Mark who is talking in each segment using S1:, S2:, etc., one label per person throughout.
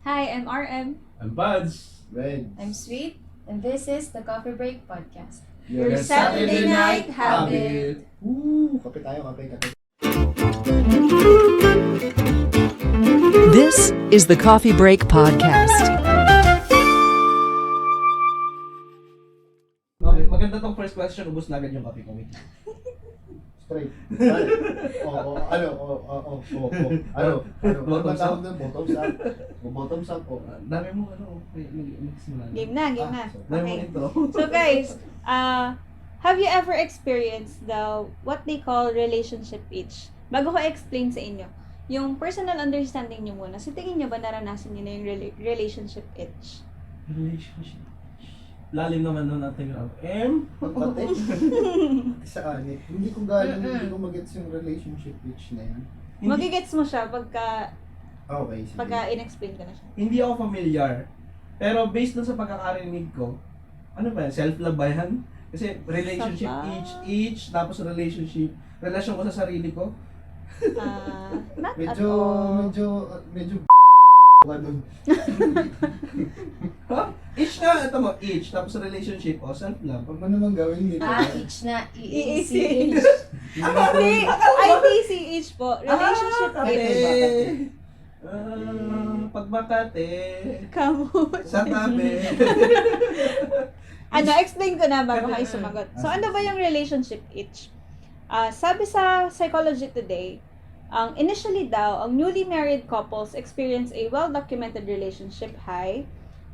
S1: Hi, I'm RM.
S2: I'm Buds.
S3: Red.
S4: I'm Sweet, and this is the Coffee Break Podcast.
S1: Your Saturday night habit.
S3: Kape tayo, kape.
S5: This is the Coffee Break Podcast.
S2: Okay, maganda tong first question. Ubus na agad yung kape ko.
S3: Straight. Ano? Ano
S2: Bottoms
S3: ba tawag
S2: up.
S3: doon? Bottoms up. Bottoms up po.
S2: Dami mo mix mo na.
S1: Game na.
S2: Dami mo
S1: Okay.
S2: intro.
S1: So guys, have you ever experienced the what they call relationship itch? Bago ko explain sa inyo, yung personal understanding nyo muna. So tingin nyo ba naranasan nyo na yung relationship itch?
S2: Relationship. Lalim naman nun natin yung
S3: Pagpate. Sa anit. Hindi ko magets yung relationship pitch na yan.
S1: Magigets mo siya pagka
S3: Okay, sige.
S1: in-explain ko na siya.
S2: Hindi ako familiar. Pero based dun sa pagkakarinig ko, ano ba yan? Self-love ba yan? Kasi relationship
S1: Self-love.
S2: each, tapos relationship, relasyon ko sa sarili ko.
S1: Not at
S3: Medyo ka dun.
S2: Ha? Each nga, ito mo, each, tapos relationship o self-love.
S3: Pag mo naman gawin dito.
S4: Each na,
S1: EECH.
S4: EECH.
S1: Hindi, ITCH po. Relationship
S2: Kate.
S1: itch.
S2: Pagmakate.
S1: Kamu.
S2: Sa tabi.
S1: Explain ko na bago kayo sumagot. So, ano ba yung relationship itch? Sabi sa Psychology Today, initially daw, ang newly married couples experience a well-documented relationship high,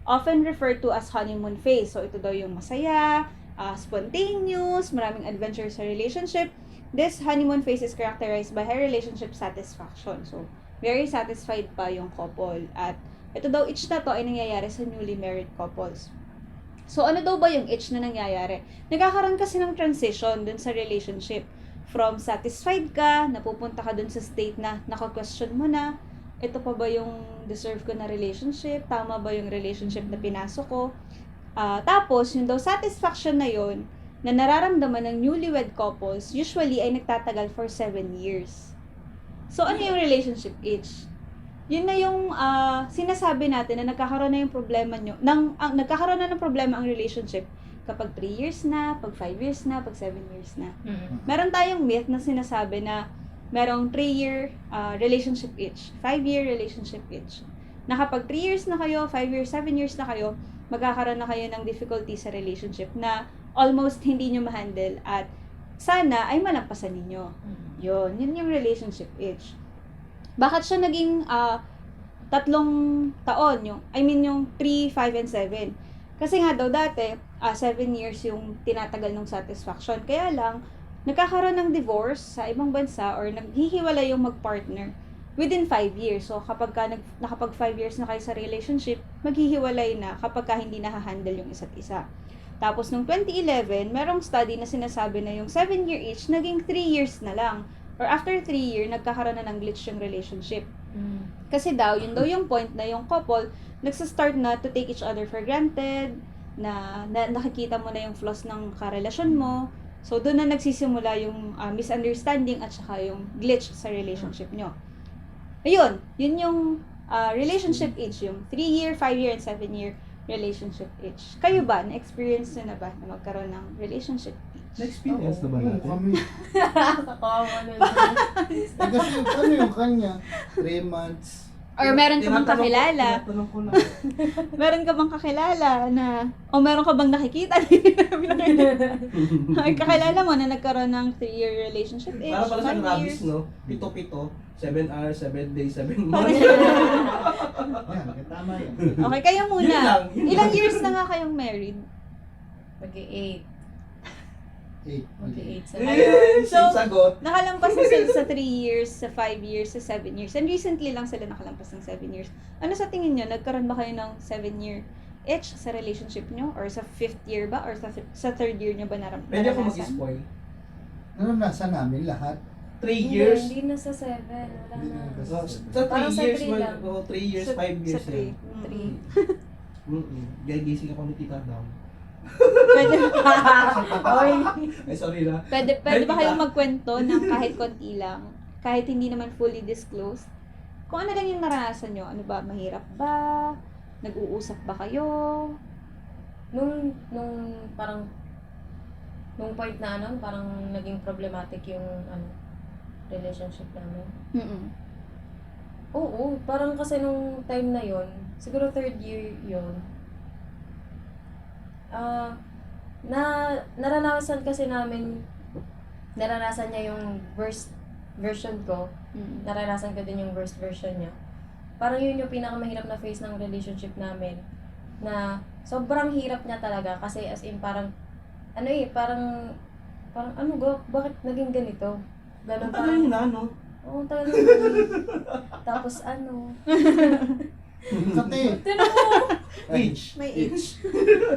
S1: often referred to as honeymoon phase. So, ito daw yung masaya, spontaneous, maraming adventure sa relationship. This honeymoon phase is characterized by high relationship satisfaction. So, very satisfied pa yung couple. At ito daw, itch na to ay nangyayari sa newly married couples. So, ano daw ba yung itch na nangyayari? Nagkakaroon kasi ng transition dun sa relationship. From satisfied ka, napupunta ka dun sa state na naka-question mo na, ito pa ba yung deserve ko na relationship? Tama ba yung relationship na pinasok ko? Tapos, yung daw satisfaction na yun, na nararamdaman ng newlywed couples, usually ay nagtatagal for 7 years. So, ano yung relationship itch? Yun na yung sinasabi natin na nagkakaroon na yung problema nyo, nagkakaroon na ng problema ang relationship kapag 3 years na, pag 5 years na, pag 7 years na. Meron tayong myth na sinasabi na merong 3-year relationship itch, 5-year relationship itch. Na kapag 3 years na kayo, 5 years, 7 years na kayo, magkakaroon na kayo ng difficulty sa relationship na almost hindi nyo ma-handle at sana ay malampasan ninyo. Yun yung relationship itch. Bakit siya naging 3 taon? Yung 3, 5, and 7. Kasi nga daw dati, 7 years yung tinatagal ng satisfaction. Kaya lang, nagkakaroon ng divorce sa ibang bansa or naghihiwalay yung mag-partner within 5 years. So, kapag nakapag 5 years na kayo sa relationship, maghihiwalay na kapag hindi na-handle yung isa't isa. Tapos, nung 2011, merong study na sinasabi na yung 7-year itch naging 3 years na lang. Or after 3 years, nagkakaroon na ng glitch yung relationship. Kasi daw, yun daw yung point na yung couple, nagsa-start na to take each other for granted, na nakikita mo na yung flaws ng karelasyon mo. So, doon na nagsisimula yung misunderstanding at saka yung glitch sa relationship nyo. Ayun, yun yung relationship itch, yung 3-year, 5-year, and 7-year relationship itch. Kayo ba? Na-experience nyo na ba na magkaroon ng relationship itch?
S2: Na-experience na ba natin?
S3: Kami.
S4: Nakakawa na
S3: Kasi ano yung kanya? 3 months.
S1: Or meron ka bang kakilala?
S2: Tinatanong ko na.
S1: Meron ka bang kakilala na, o meron ka bang nakikita? Ay, kakilala mo na nagkaroon ng 3-year relationship itch,
S2: Para pala sa
S1: 5
S2: rabies,
S1: years.
S2: no? Pito-pito. 7 hours, 7 days, 7
S1: Parang-
S2: months.
S3: Yan, tama yan.
S1: Okay, kayo muna.
S2: Yun lang, yun
S1: Ilang
S2: lang.
S1: years na nga kayong married?
S4: Mag-8.
S3: 8.
S4: Mag-8 sa
S2: Eh,
S1: So,
S2: same sagot.
S1: Nakalampas na sila sa 3 years, sa 5 years, sa 7 years. And recently lang sila nakalampas ng 7 years. Ano sa tingin nyo? Nagkaroon ba kayo ng 7-year itch sa relationship nyo? Or sa 5th year ba? Or sa 3rd year nyo ba
S2: Pwede ako
S1: naranasan?
S2: mag-spoil.
S3: Naranasan namin lahat.
S2: 3 years.
S4: Hindi na sa 7. Wala
S3: Hindi
S4: na.
S3: na.
S2: Sa
S4: Parang
S2: 3
S4: sa
S2: years,
S4: 3 lang.
S2: 3 years, 5 years.
S1: Sa 3.
S2: yan. Gagising ako ni Tita Dam.
S1: Pwede,
S2: Ay, sorry na.
S1: pwede ba kayong magkwento ng kahit konti lang? Kahit hindi naman fully disclosed? kung ano lang yung naranasan nyo. Ano ba, mahirap ba? Nag-uusap ba kayo?
S4: Nung parang, nung point na ano, parang naging problematic yung relationship namin.
S1: Mm-mm.
S4: Oo, parang kasi nung time na yon, siguro third year yon, naranasan kasi namin, naranasan niya yung worst version ko,
S1: Mm-mm.
S4: naranasan ko din yung worst version niya. Parang yun yung pinakamahirap na phase ng relationship namin, na sobrang hirap niya talaga kasi as in parang, parang bakit naging ganito? Ganun
S2: Ang tagal yun na, no?
S4: Oo, tagal naman. Tapos
S3: Kate,
S4: tinan mo,
S2: Age.
S1: May age.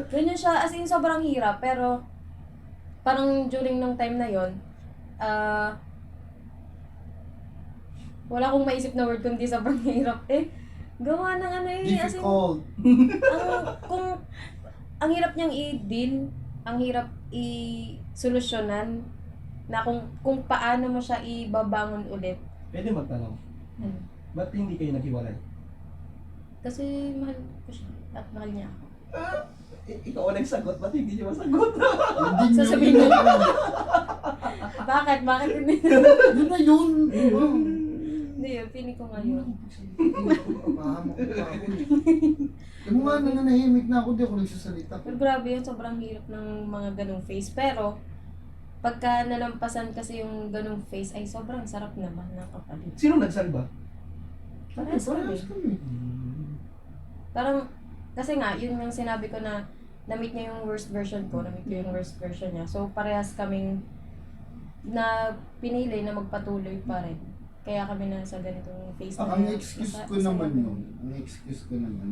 S4: ganyan siya, as in sobrang hirap, pero parang during nung time na yon, wala akong maisip na word kundi sobrang hirap gawa ng as in,
S3: difficult.
S4: ang hirap niyang i-deal, ang hirap i-solusyonan, na kung paano mo siya ibabangon ulit.
S2: Pwede magtanong.
S4: Ano?
S2: Ba't hindi kayo naghiwalay?
S4: Kasi mahal ko siya at mahal niya ako.
S2: Ikaw ang nagsagot, ba't hindi niyo masagot?
S3: Hindi niyo
S4: Sasabihin
S3: yun.
S4: niyo. Bakit? Bakit hindi?
S3: Yun na yun.
S4: Hindi yun, feeling ko ngayon.
S3: Papahamak ko pa ako. Yung nga nananahimik na ako, di ako nagsasalita.
S4: Pero grabe yun, sobrang hirap ng mga ganong phase. Pero, pagka nalampasan kasi yung ganong phase, ay sobrang sarap naman ng kapalit.
S2: Sino nagsalba?
S4: Parehas kami.
S3: kami.
S4: Parang, kasi nga, yun yung sinabi ko na na-meet niya yung worst version ko, na-meet ko yung worst version niya. So, parehas kaming na pinili na magpatuloy pa rin. Kaya kami na sa ganitong phase na.
S3: Ang excuse ko naman
S4: natin.
S3: nun,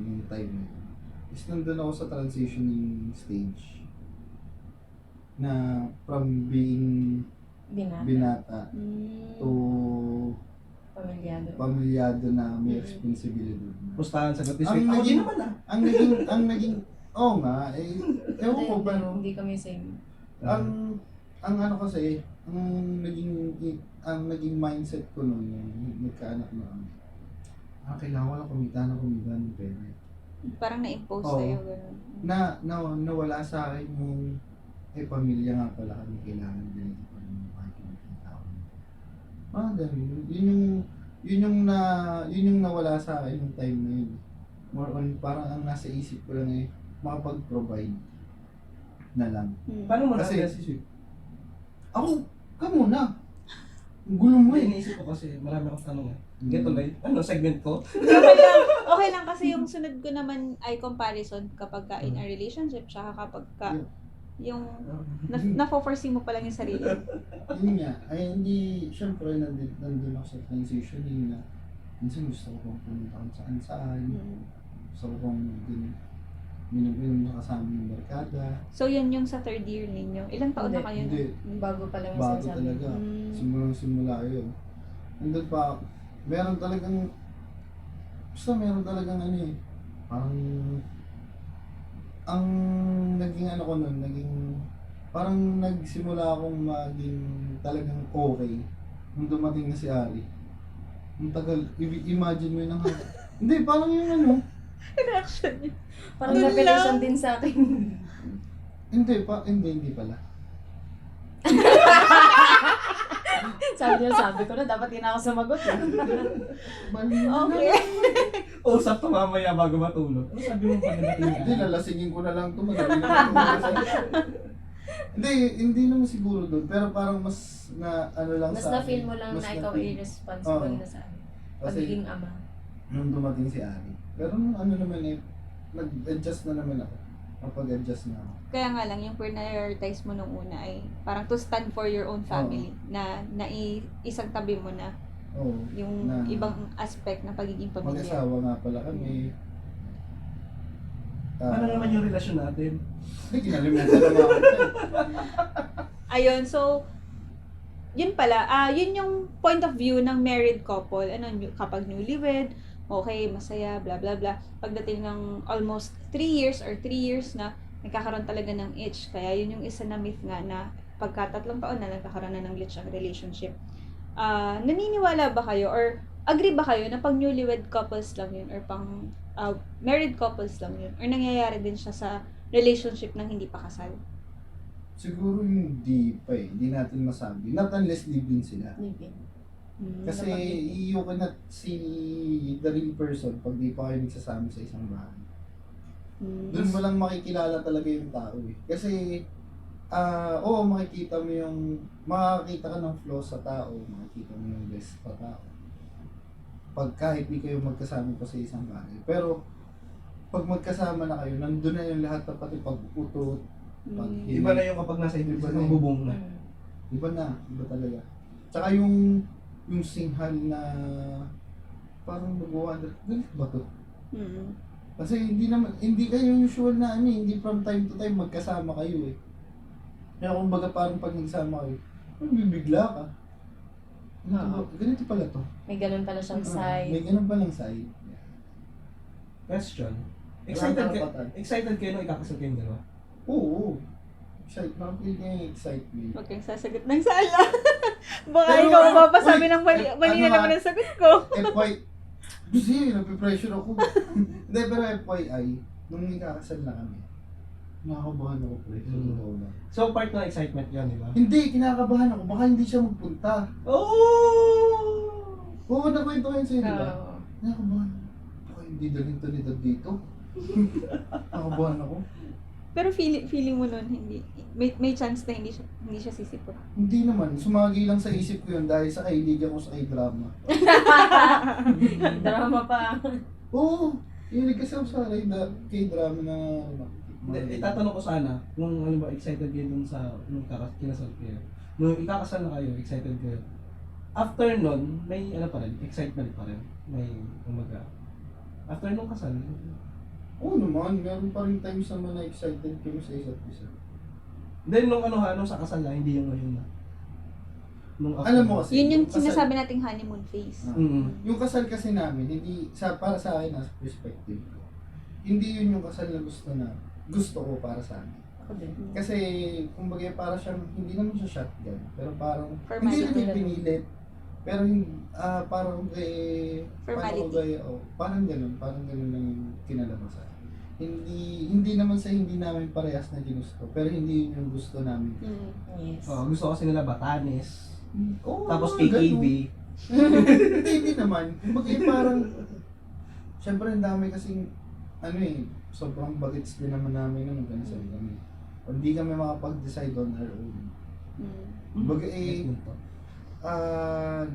S3: yung time na yun, is nandun ako sa transitioning stage na from being binata
S1: Mm.
S3: to
S4: Pamilyado.
S3: pamilyado na may responsibility.
S2: Pustahan, sagot ni
S3: Ang
S2: Sweet. Ako
S3: naging-
S2: din naman ah.
S3: Ang naging, oo nga, ewan ko,
S4: Hindi,
S3: pero
S4: hindi kami same.
S3: ang ano kasi, ang naging mindset ko noon, yung nagkaanak na kami. Kailangan ko lang kumita ng pera.
S1: Parang na-impose
S3: Oo.
S1: sa'yo. Ganun.
S3: Nawala sa akin yung, pamilya nga pala kami, kailangan din ito ng kahit kumita ako. Ganun. Yun yung nawala sa akin yung time na yun. More on, parang ang nasa isip ko lang makapag-provide na lang.
S1: Mm.
S2: Paano mo
S3: Kasi-
S2: nakakaya si Sweet?
S3: Ako, ka muna. Ang gulo mo
S2: May iniisip ko kasi marami akong tanong eh. Get tuloy? Ano, segment ko?
S1: Okay lang kasi yung sunod ko naman ay comparison kapag ka in a relationship tsaka kapag ka yung na-foresee mo pa lang yung sarili.
S3: Yun nga, ay hindi, syempre nandun ako sa transition yun na minsan gusto ko pong pumunta kung saan,
S1: Mm.
S3: gusto ko pong minum kasama yung barkada.
S1: So yun yung sa third year ninyo. Ilang taon na kayo?
S3: Hindi.
S4: Bago pa lang yung
S3: Bago
S4: sinasabi.
S3: talaga.
S1: Mm.
S3: Simula yun. Nandun pa, meron talagang parang, ang naging ano ko nun, parang nagsimula akong maging talagang okay nung dumating na si Ari. Ang tagal, imagine mo yun ang hindi, parang yung
S1: Reaction niya.
S4: Parang
S1: Doon
S4: revelation
S1: lang.
S4: din sa akin.
S3: hindi pala.
S4: sabi ko na, dapat din ako sumagot.
S3: Bali
S1: Okay.
S2: Usap to mamaya bago matulog. Ano sabi mo pagdating
S3: Hindi,
S2: na?
S3: lalasingin ko na lang ito. Madali na hindi naman siguro doon. Pero parang mas na ano lang
S4: Mas
S3: sa
S4: na-feel
S3: akin.
S4: mo lang
S3: Mas
S4: na ikaw
S3: na-feel.
S4: ay responsible
S3: Oo.
S4: na sa
S3: Kasi
S4: pagiging ama.
S3: nung dumating si Ari. Pero nung ano naman nag-adjust na naman ako. Kapag-adjust na ako.
S1: Kaya nga lang, yung prioritize mo nung una ay parang to stand for your own family. Na isang tabi mo na
S3: Oo.
S1: yung
S3: Na-
S1: ibang aspect ng pagiging pamilya.
S3: Mag-asawa nga pala kami.
S2: Ano naman yung relasyon natin?
S3: Hindi, kinalimutan na ako.
S1: Ayun, so, yun pala, yun yung point of view ng married couple. Ano, kapag newlywed, okay, masaya, bla bla bla. Pagdating ng almost 3 years or 3 years na, nagkakaroon talaga ng itch. Kaya yun yung isa na myth nga na pagka 3 taon na nagkakaroon na ng glitch ang relationship. Naniniwala ba kayo or agree ba kayo na pag newlywed couples lang yun or pang married couples lang yun? Or nangyayari din siya sa relationship ng hindi pa kasal?
S3: Siguro hindi pa eh. Hindi natin masabi. Not unless live-in sila.
S4: Live-in.
S3: Kasi you cannot see the real person pag di pa kayo nagsasama sa isang bahay. Doon mo lang makikilala talaga yung tao eh. Kasi, oo, makikita ka ng flaws sa tao, makikita mo yung best sa tao. Pag kahit di kayo magkasama pa sa isang bahay. Pero, pag magkasama na kayo, nandun na yung lahat na pati pag-utot,
S2: Iba na yung kapag nasa
S3: Iba
S2: isang
S3: na
S2: bubong na.
S3: Iba na, iba talaga. Tsaka yung singhal na parang nag-wonder, galit ba to? Kasi hindi kayo usual na hindi from time to time magkasama kayo eh. Kaya kumbaga parang pag nagsama kayo, bibigla ka. Ganito pala to.
S4: May ganun pala siyang side.
S3: May ganun palang side.
S2: Question.
S3: Walang karapatan.
S2: Excited kayo nung ikakasal kayong dalawa?
S3: Oo. Nakapil niya yung excitement.
S1: Huwag kang sasagot ng sala. Baka
S3: Pero,
S1: ikaw mapapasabi
S3: uy,
S1: ng mali na naman ang sagot ko.
S3: Kasi napipressure ako. Hindi, pero FYI, nung ikakasal na kami, nakakabahan ako pre. Sa totoo lang.
S2: So, part ng excitement yun, di ba?
S3: Hindi, kinakabahan ako. Baka hindi siya magpunta.
S2: Oh!
S3: Oo, nakwento ko yun sa'yo, di ba?
S4: Oo.
S3: Nakakabahan. Baka hindi dalhin to ni Dad dito. Nakakabahan ako.
S1: Pero feeling mo nun, hindi. May chance na hindi siya sisipot.
S3: Hindi naman. Sumagi lang sa isip ko yun dahil sa kaibigan ko sa K-drama.
S4: Drama pa.
S3: Oo. Hilig kasi ako sa K-drama na
S2: Hindi, itatanong ko sana, kung ano ba, excited kayo dun sa, nung kinasal kayo. Nung ikakasal na kayo, excited kayo. After nun, may ano pa rin, excitement pa rin. May, umaga. After nung kasal,
S3: Oo naman. Meron pa rin times naman na excited kami sa isa't isa.
S2: then nung ano nung sa kasal na, hindi yung ngayon na. Nung after.
S3: Alam mo kasi,
S1: Yun yung
S3: kasal-
S1: sinasabi nating honeymoon phase.
S3: Yung kasal kasi namin, hindi, para sa akin, as perspective ko, hindi yun yung kasal na gusto ko para sa amin.
S4: Ako din.
S3: Kasi, kumbaga, para siyang, hindi naman siya shotgun, pero parang,
S1: Formality.
S3: hindi rin pinilit. Pero parang
S1: Formality.
S3: parang ganun lang yung kinalabasan. Hindi naman sa hindi namin parehas na ginusto, pero hindi yun yung gusto namin.
S4: Yes.
S2: Oh, gusto kasi nila Batanes.
S3: Oo,
S2: Tapos
S3: mga
S2: KKB.
S3: ganun. Hindi naman. Kumbaga parang, syempre ang dami kasing, sobrang bagets din naman namin nung ganasal kami. Hindi kami makapag-decide on our own. Kumbaga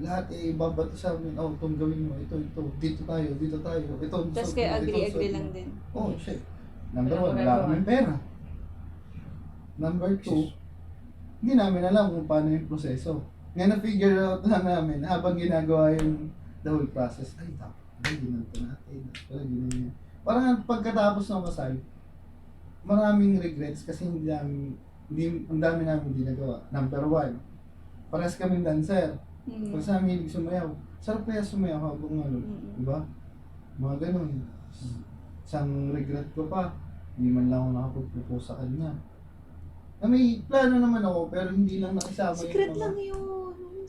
S3: lahat babato sa amin, itong gawin mo, ito, dito tayo, ito.
S1: Tapos kayo agree lang din.
S3: Oh, shit. Number
S4: Wala
S3: 1, wala
S4: magagawa.
S3: kaming pera. Number 2, hindi namin alam kung paano yung proseso. Ngayon na-figure out na namin habang ginagawa yung the whole process. Ay, dapat ginanto natin. Ganyan. Parang pagkatapos ng kasal, maraming regrets kasi ang dami namin hindi nagawa. Number 1, parehas kaming dancer. Pag sa amin hilig sumayaw, sarap kaya sumayaw habang diba? Mga ganun. Isang regret ko pa, hindi man lang ako nakapag-propose sa kanya. Na may plano naman ako, pero hindi lang nakisama
S1: Secret
S3: yung
S1: lang yun.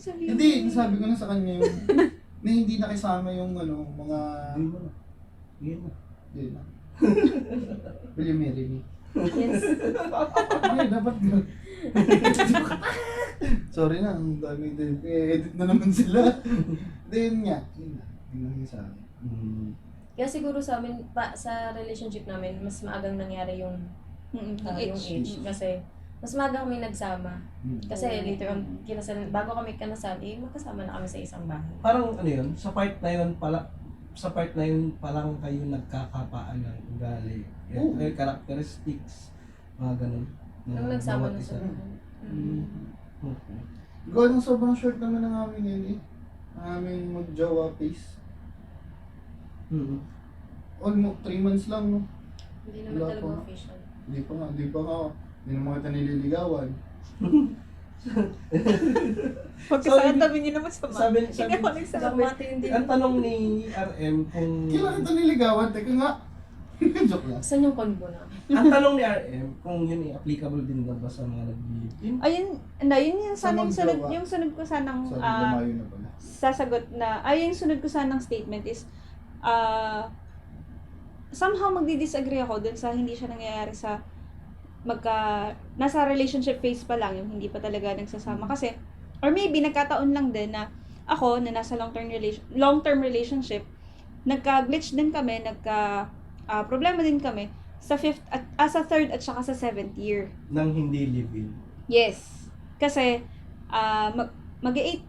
S1: Sabi
S3: Hindi, nasabi ko na sa kanya yung na hindi nakisama yung mga
S2: Hindi mo na. Hindi mo.
S3: Hindi na. Will you marry me?
S4: Yes.
S3: Hindi, dapat gano'n. Sorry na, ang dami din. Edit na naman sila. Then nga, yun lang yung sa akin.
S4: Kaya siguro sa amin, sa relationship namin, mas maagang nangyari yung yung age. Kasi, mas maaga kami nagsama. Kasi later on, bago kami kanasal, magkasama na kami sa isang bahay.
S2: Parang ano yun, sa part na yun palang kayo nagkakapaan ng ugali.
S3: Oo.
S2: Characteristics, mga ganun.
S4: Nung nagsama
S2: bawat
S4: na
S2: isa.
S4: sa bahay.
S2: Okay.
S3: Gawa ng sobrang short naman ng amin yun eh. Ang aming mag-jowa phase. Almost 3 months lang, no?
S4: Hindi naman
S3: Wala
S4: talaga
S3: pa.
S4: official.
S3: Hindi pa nga. Hindi naman kita nililigawan.
S1: Pagkasakatabi niyo naman sa mga.
S2: Sabi,
S1: Hindi ako nagsabi.
S4: Dramati hindi.
S2: ang tanong ni RM kung...
S3: Kailan kita niligawan? Teka nga. Joke lang.
S4: Saan yung convo na?
S2: Ang tanong ni RM, kung yun applicable din ba sa mga nag-live-in?
S1: Ayun, yun yung
S3: Sa
S1: sana
S3: magjowa.
S1: yung sunod ko sanang
S3: Sorry, lumayo na pala.
S1: sasagot na, yung sunod ko sanang statement is, somehow magdi-disagree ako dun sa hindi siya nangyayari sa nasa relationship phase pa lang, yung hindi pa talaga nagsasama. Kasi, or maybe nagkataon lang din na ako, na nasa long-term relationship, nagka-glitch din kami, problema din kami sa sa third at saka sa 7th year.
S2: Nang hindi live-in.
S1: Yes. Kasi, mag-8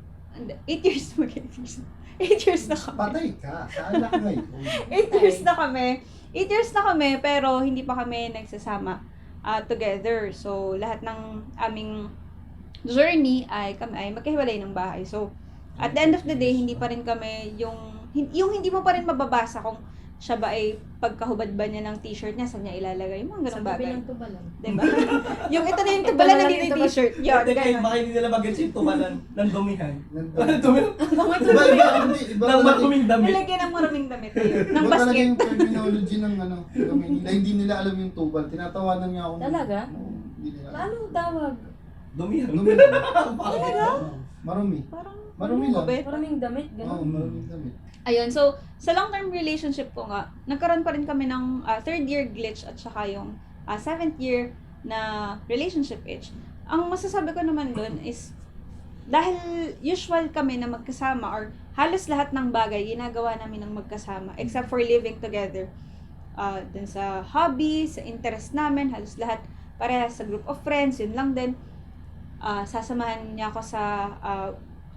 S1: years, 8 years na kami.
S3: Patay ka. Saan na ka ngayon?
S1: 8 years na kami. 8 years na kami, pero hindi pa kami nagsasama together. So, lahat ng aming journey ay kami ay magkahiwalay ng bahay. So, at the end of the day, hindi pa rin kami yung hindi mo pa rin mababasa kung siya ba ay pagkahubad ba niya ng t-shirt niya, saan niya ilalagay, yung mga
S4: Sa
S1: ganong
S4: tabi
S1: bagay.
S4: ng tubalan.
S1: Diba? Yung ito na yung tubalan na dito yung t-shirt. Yun,
S2: Hindi kayo,
S1: ganun.
S2: baka hindi nila mag-gets yung tumalan ng dumihan.
S3: Nandun.
S2: Dumihan?
S3: Iba, hindi. Iba
S2: Ng
S3: talaga
S2: maruming damit.
S1: Nilagyan ng maraming damit yun. Ng
S3: iba talaga
S1: basket.
S3: yung terminology ng kami nila. Hindi nila alam yung tubal. Tinatawanan niya ako.
S4: Talaga?
S3: Oo, hindi nila alam.
S4: Anong tawag?
S2: Dumihan.
S3: Marumi lang.
S1: Talaga?
S3: Marumi.
S1: Parang,
S3: Marumi
S1: ano,
S3: lang.
S1: kabit?
S4: Maraming damit,
S3: Oo,
S4: gano'n.
S3: maruming damit.
S1: Ayun, so, sa long-term relationship ko nga, nagkaroon pa rin kami ng 3rd year glitch at saka yung 7th year na relationship age. Ang masasabi ko naman doon is, dahil usual kami na magkasama or halos lahat ng bagay ginagawa namin ng magkasama except for living together. Dun sa hobbies, sa interest namin, halos lahat parehas sa group of friends, yun lang din. Sasamahan niya ako sa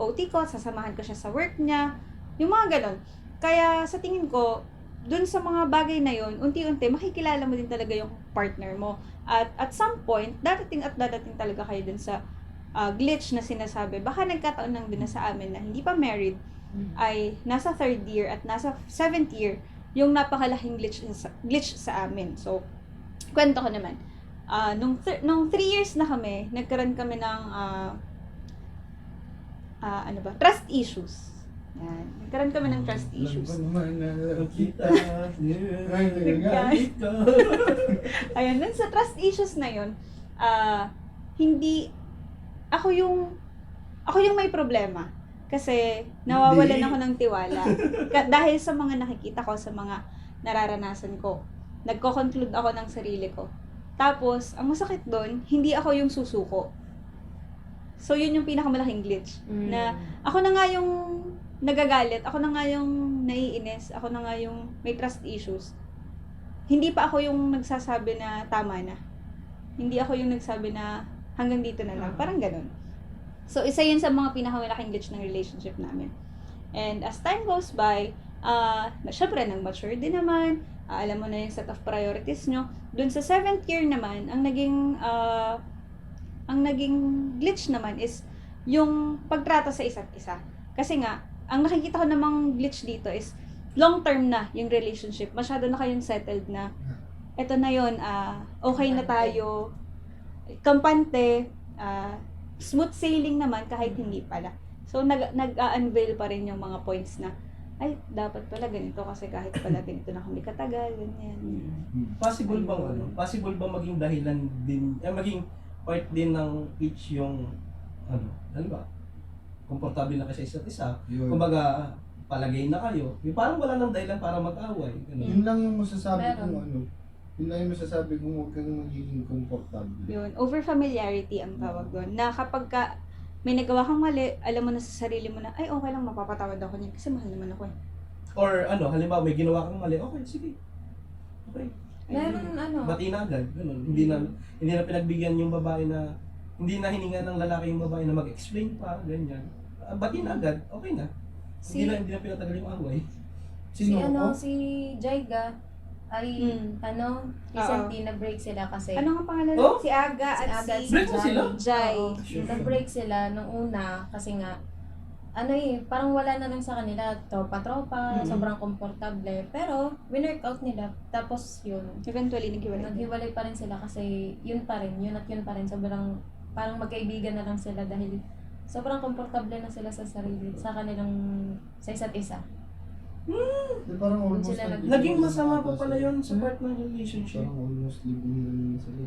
S1: OT ko, sasamahan ko siya sa work niya, yung mga ganon. Kaya sa tingin ko, dun sa mga bagay na yon, unti-unti makikilala mo din talaga yung partner mo. At some point, dadating talaga kayo dun sa glitch na sinasabi. Baka nagkataon lang din na sa amin na hindi pa married, ay nasa 3rd year at nasa 7th year yung napakalaking glitch sa amin. So, kwento ko naman. Nung 3 years na kami, nagkaroon kami ng trust issues. Yan. Nagkaroon kami ng trust issues.
S2: Kita.
S1: Guys. Ayun, dun sa trust issues na yun, hindi, ako yung may problema. Kasi, nawawalan
S2: Hindi.
S1: ako ng tiwala. Dahil sa mga nakikita ko, sa mga nararanasan ko. Nagko-conclude ako ng sarili ko. Tapos, ang masakit doon, hindi ako yung susuko. So, yun yung pinakamalaking glitch. Na, ako na nga yung nagagalit, ako na nga yung naiinis, ako na nga yung may trust issues. Hindi pa ako yung nagsasabi na tama na. Hindi ako yung nagsabi na hanggang dito na lang. Parang ganun. So, isa yun sa mga pinakamalaking glitch ng relationship namin. And as time goes by, syempre, nag-mature din naman. Alam mo na yung set of priorities nyo. Dun sa 7th year naman, ang naging glitch naman is yung pagtrato sa isa't isa. Kasi nga, ang nakikita ko namang glitch dito is long-term na yung relationship. Masyado na kayong settled na. Eto na yun, okay na tayo. Kampante, smooth sailing naman kahit hindi pala. So, nag-unveil pa rin yung mga points na, ay, dapat pala ganito kasi kahit pala ganito na kami katagal, ganyan.
S2: Possible bang Possible bang maging dahilan din, maging part din ng each yung ba? Komportable na kayo sa isa't isa.
S3: Yun.
S2: Kumbaga, palagay na kayo. Yung parang wala nang dahilan para mag-away. Ganun.
S3: Yun lang yung masasabi
S4: Meron.
S3: kong Yun lang yung masasabi kong huwag kang magiging komportable.
S1: Yun, over-familiarity ang tawag doon. Na kapag may nagawa kang mali, alam mo na sa sarili mo na, ay, okay lang, mapapatawad ako niyan kasi mahal naman ako.
S2: Or halimbawa may ginawa kang mali, okay, sige. Okay.
S4: Meron
S2: Bati na agad. Ganun. Hindi na pinagbigyan yung babae na, hindi na hininga ng lalaki yung babae na mag-explain pa, ganyan. Bati na agad, okay na.
S4: Si-
S2: Hindi na pinatagal yung away.
S3: Sino ako?
S4: si Jaiga ay recently nag-break sila kasi
S1: Ano nga pangalan?
S2: Oh?
S1: Si Aga
S4: si
S1: at
S4: Aga at
S1: si
S4: si
S2: Break na sila?
S1: Jai.
S4: Oo.
S2: Sure.
S4: Nag-break sila nung una kasi nga parang wala na lang sa kanila, tropa-tropa,
S2: Mhm.
S4: sobrang komportable. Pero, winworkout nila. Tapos yun,
S1: Eventually, naghiwalay.
S4: naghiwalay pa rin sila kasi yun pa rin, yun at yun pa rin. Sobrang, parang magkaibigan na lang sila dahil sobrang komportable na sila sa sarili, sa kanilang, sa isa't isa.
S3: Parang almost
S4: Sila
S2: Naging masama pa pala yun sa part ng relationship.
S3: Parang almost live-in na naman sila.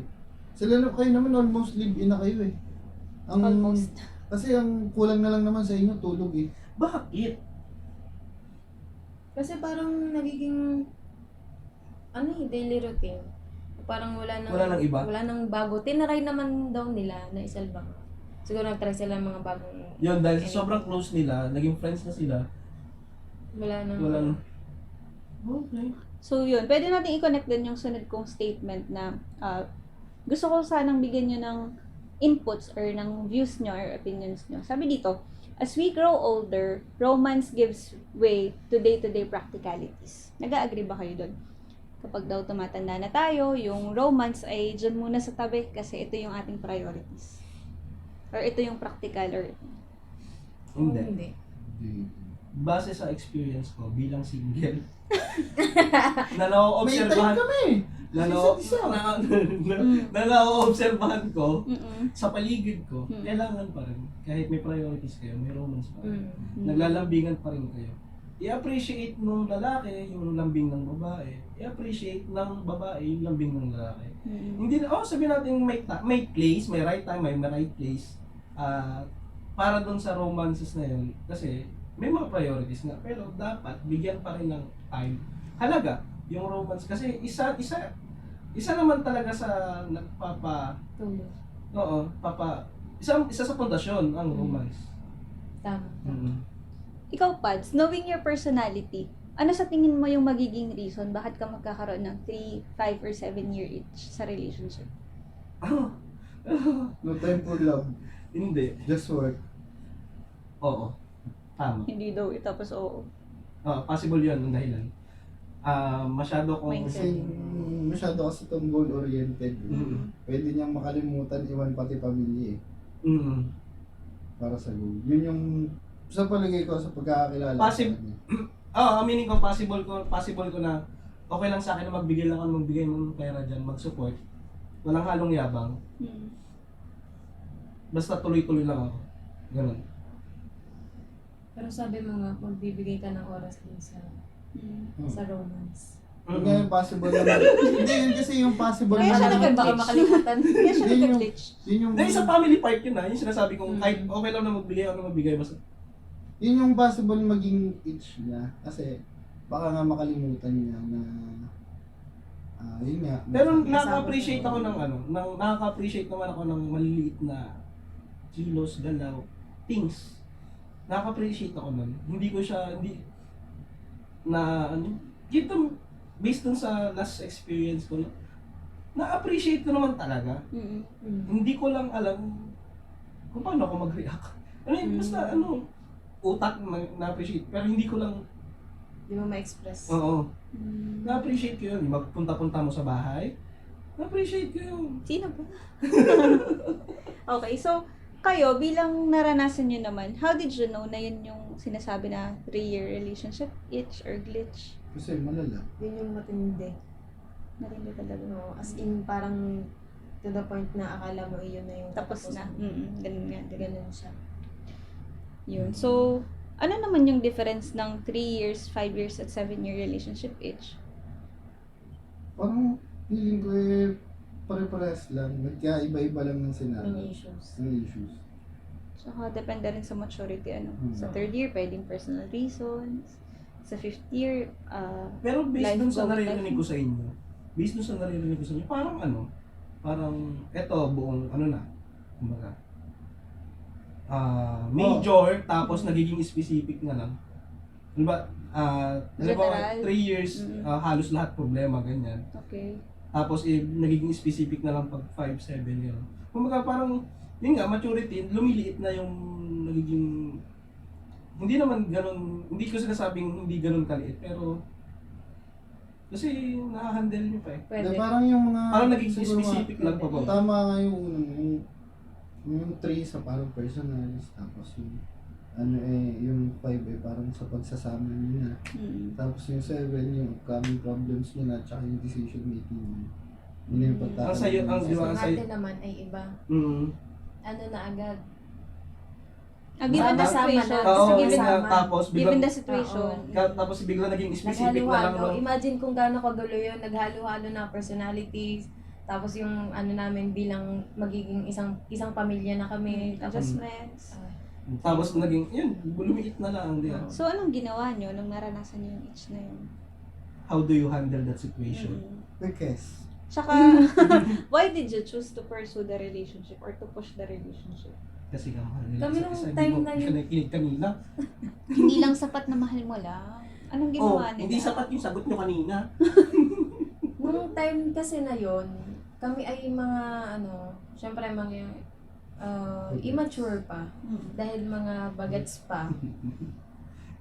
S3: Sila na kayo naman almost live-in na kayo eh.
S4: Almost.
S3: Kasi ang kulang na lang naman sa inyo tulog eh.
S2: Bakit?
S4: Kasi parang nagiging daily routine. Parang wala nang
S2: iba?
S4: Wala nang bago. Tinaray naman daw nila na isalba. Siguro nag-try sila ng mga bagong
S2: Yun, dahil sa sobrang close nila, naging friends na sila.
S4: wala nang
S2: Walang... Okay.
S1: So yun, pwede natin i-connect din yung sunod kong statement na gusto ko sanang bigyan nyo ng inputs or ng views nyo or opinions nyo. Sabi dito, as we grow older, romance gives way to day-to-day practicalities. Nag-agree ba kayo doon? Kapag daw tumatanda na tayo, yung romance ay dyan muna sa tabi kasi ito yung ating priorities. Or ito yung practical or...
S2: Hindi.
S4: Hindi.
S2: Base sa experience ko bilang single, na
S3: May time
S2: naoobserbahan
S3: kami!
S2: na naoobserbahan ko
S1: Mm-mm.
S2: sa paligid ko,
S1: Mm.
S2: kailangan pa rin, kahit may priorities kayo, may romance pa rin.
S4: Mm.
S2: Naglalambingan pa rin kayo. I-appreciate nung lalaki yung lambing ng babae. I-appreciate ng babae yung lambing ng lalaki.
S1: Mm-mm.
S2: Hindi na, sabihin natin may place, may right time, may right place. Para dun sa romances na yun. Kasi may mga priorities nga. Pero dapat bigyan pa rin ng time. Halaga, yung romance. Kasi isa naman talaga sa
S4: Tulog.
S2: isa sa pundasyon ang romance.
S4: Tama.
S2: Mm.
S1: Ikaw, Pads, knowing your personality, ano sa tingin mo yung magiging reason bakit ka magkakaroon ng 3, 5, or 7 year each sa relationship?
S3: No time for love.
S2: Hindi.
S3: Just work.
S2: Oo. Tama.
S1: Hindi daw, tapos oo.
S2: Possible yun ang dahilan. Masyado kong...
S1: Mindset.
S3: Kasi masyado kasi itong goal-oriented.
S2: Mm.
S3: Pwede niyang makalimutan, iwan pati pamilya eh.
S2: Mm.
S3: Para sa goal. Yun yung sa palagay ko sa pagkakakilala.
S2: Possible.
S3: sa kanya.
S2: Aminin ko, possible ko na okay lang sa akin na magbigay lang ako ng magbigay ng pera dyan, mag-support. Walang halong yabang.
S1: Mm.
S2: Basta tuloy-tuloy lang ako. Ganun.
S4: Pero sabi mo nga, magbibigay ka ng oras din sa romance.
S3: Yun nga yung possible naman. Hindi, yun kasi yung possible
S1: Kaya siya
S3: naman.
S1: nag-
S4: Baka makalimutan.
S1: Kaya siya
S3: Yun yung-
S1: nag-glitch.
S3: Yun yung,
S2: Dahil sa family part yun yung sinasabi kong
S4: Mm.
S2: kahit okay lang na magbigay ako ng magbigay. Basta,
S3: yun yung possible maging itch niya. Kasi baka nga makalimutan niya na yun nga.
S2: pero
S4: Kasama
S2: nakaka-appreciate
S4: ko.
S2: ako ng nakaka-appreciate naman ako ng maliliit na kilos, galaw, things. Nakaka-appreciate ako nun. Hindi dito, based dun sa last experience ko, na-appreciate ko naman talaga.
S1: Mm.
S2: Hindi ko lang alam kung paano ako mag-react. Basta utak na-appreciate. Pero hindi ko lang,
S4: Di mo ma-express.
S2: oo,
S1: Mm.
S2: na-appreciate ko yun. Magpunta-punta mo sa bahay, na-appreciate ko yun.
S1: Sino ba? Okay, so, kayo, bilang naranasan nyo naman, how did you know na yun yung sinasabi na 3-year relationship, itch or glitch?
S3: Kasi malala.
S4: Yun yung matindi.
S1: Narinig talaga.
S4: No, as in, parang to the point na akala mo iyon na yung
S1: Tapos na. Ganun nga. Ganun.
S4: Ganun siya.
S1: Yun. So, ano naman yung difference ng 3 years, 5 years, at 7-year relationship itch?
S3: Parang feeling ko pare-parehas lang. Nagkaiba-iba lang ng scenario.
S4: May issues.
S3: Ng issues.
S1: Saka, depende rin sa maturity. Sa
S3: Hmm.
S1: 3rd year, pwedeng personal reasons. Sa 5th year,
S2: Pero based
S1: Life
S2: dun sa
S1: goal,
S2: naririnig
S1: life.
S2: ko sa inyo, parang eto buong kumbaga, major, tapos nagiging specific na lang. Diba,
S1: General.
S2: 3 years,
S1: Mm.
S2: halos lahat problema, ganyan.
S1: okay.
S2: Tapos nagiging specific na lang pag 5, 7 yun. Kumbaga parang, yun nga, maturity, lumiliit na yung nagiging, hindi naman ganun, hindi ko sinasabing hindi ganun kaliit, pero, kasi nakahandle nyo pa eh.
S4: Pwede.
S3: Parang yung mga...
S2: Parang naging
S3: siguro
S2: specific lang pa ba?
S3: Tama nga yung 3 sa parang personals, tapos yung 5 parang sa pagsasama niya na. Tapos yung 7, yung upcoming problems niya na, tsaka yung decision making niya. Yun yung
S2: Ang sayo- ang
S4: Kasi
S2: diba, ang sayo-
S4: natin naman ay iba.
S2: Mm.
S4: Ano na agad?
S1: Given the
S4: Kasama
S1: situation.
S4: na.
S2: Oo,
S1: given,
S2: yun nga,
S4: kasama.
S2: tapos
S1: given
S2: biglang,
S1: the situation.
S2: tapos bigla naging specific na lang,
S4: Naghalo-halo.
S2: no?
S4: Imagine kung gaano kagulo yun. Naghalo-halo na personalities. Tapos yung ano namin bilang magiging isang pamilya na kami. Tapos
S1: Adjustments.
S2: Tapos naging, yun, lumiit na lang, di ba?
S1: So, anong ginawa nyo nung naranasan nyo yung itch na yun?
S2: How do you handle that situation?
S3: Nag-kiss.
S1: Tsaka, why did you choose to pursue the relationship or to push the relationship?
S2: Kasi ka mahal nila.
S4: Kami
S2: Sa
S4: nung
S2: isa,
S4: time
S2: di mo
S4: na yun.
S2: nakikinig kanina.
S1: Hindi lang sapat na mahal mo lang. Anong
S2: Oh,
S1: ginawa nila?
S2: hindi sapat yung sagot nyo kanina.
S4: nung time kasi na yon, kami ay mga syempre mga immature pa. Dahil mga bagets pa.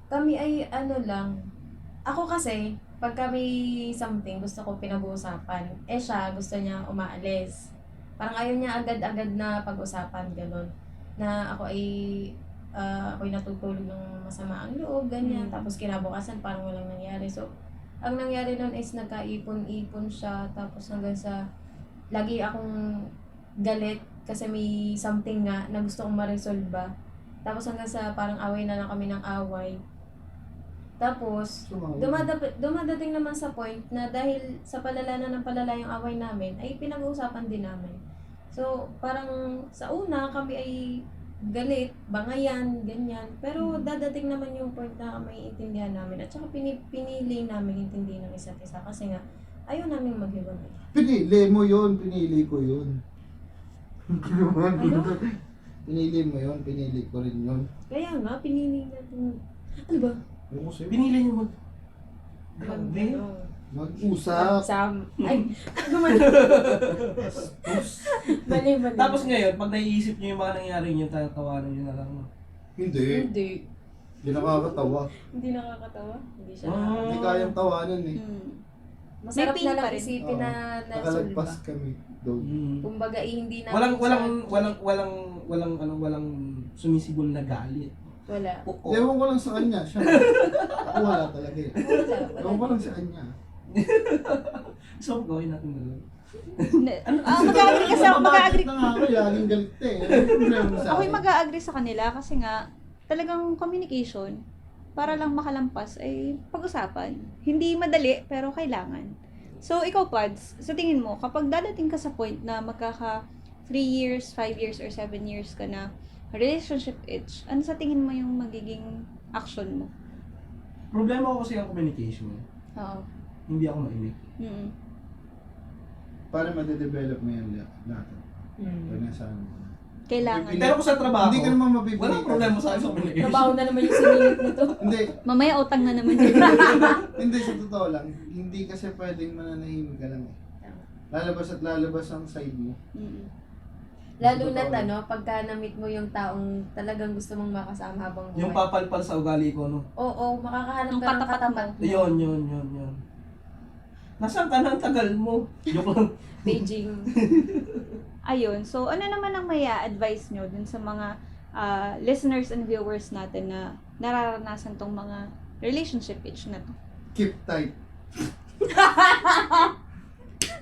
S4: Kami ay ako kasi, pag kami something, gusto ko pinag-uusapan. Siya, gusto niya umaalis. Parang ayaw niya agad-agad na pag-usapan, gano'n. Na ako'y natutulog ng masama ang loob, ganyan. Tapos kinabukasan, parang walang nangyari. So, ang nangyari nun is nagkaipon-ipon siya. Tapos hanggang sa, lagi akong galit kasi may something nga na gusto kong ma-resolve ba. Tapos hanggang sa parang away na lang kami ng away. Tapos, dumadating naman sa point na dahil sa palala na ng palala yung away namin, ay pinag-uusapan din namin. So, parang sa una, kami ay galit, bangayan, ganyan. Pero dadating naman yung point na may intindihan namin. At saka pinili namin intindihin ng isa't isa kasi nga, ayaw namin maghiwalay.
S3: Pinili mo yun, pinili ko yun.
S4: Ano?
S3: Pinili mo yun, pinili ko rin yun.
S4: Kaya nga, pinili natin. Ano ba?
S3: Yung ko sa'yo.
S2: Pinili nyo mag... Grabe.
S3: Mag-usap.
S4: Ay, gumano. Mali.
S2: Tapos ngayon, pag naiisip nyo yung mga nangyari nyo, tatawanan nyo na lang.
S3: Hindi.
S4: Hindi.
S3: Hindi nakakatawa.
S4: Hindi nakakatawa. Hindi siya
S2: Ah.
S3: Hindi kayang tawanan eh.
S4: Masarap
S1: May pain
S4: na
S1: pa
S4: lang
S1: rin.
S4: isipin
S3: Oo.
S4: na
S3: Nakalagpas
S4: nasulba.
S3: kami doon.
S4: Kumbaga, hindi na
S2: Walang sumisibol na galit.
S4: Wala.
S2: Oo.
S3: Ewan ko lang sa kanya, siya. Ako wala talaga eh. Ewan ko lang sa kanya.
S2: So, gawin natin gano'n.
S1: Mag-agree kasi ako, mag-agree.
S3: Na nga ako, laging galit eh. Ano problema mo sa
S1: Ako'y
S3: akin?
S1: mag-agree sa kanila kasi nga, talagang communication, para lang makalampas ay pag-usapan. Hindi madali, pero kailangan. So, ikaw, Pads, sa tingin mo, kapag dadating ka sa point na magkaka 3 years, 5 years, or 7 years ka na relationship age, ano sa tingin mo yung magiging action mo?
S2: Problema ko kasi ang communication.
S1: Oo.
S2: Hindi ako mainip.
S1: Mm.
S3: Para ma-develop mo yan lahat. Pag nasa ano.
S1: Kailangan.
S2: Pero kung sa trabaho,
S3: Hindi ka naman mapipilitan.
S2: walang problema sa akin sa communication.
S4: Trabaho na naman yung sinilip nito.
S3: Hindi.
S1: Mamaya utang na naman yun.
S3: Hindi, sa totoo lang. Hindi kasi pwedeng mananahimik ka lang eh. Lalabas at lalabas ang side mo.
S1: Mm.
S4: Lalo na pagka na-meet mo yung taong talagang gusto mong makasama habang buhay.
S2: Yung papalpal sa ugali ko, no?
S4: Oo, makakahanap
S1: Yung
S4: ka ng
S1: katapat
S4: katapat mo.
S2: Yun. Nasaan ka na ang tagal mo? Joke lang.
S4: Beijing.
S1: Ayun. So, ano naman ang maya advice nyo dun sa mga listeners and viewers natin na nararanasan tong mga relationship age na to?
S3: Keep tight.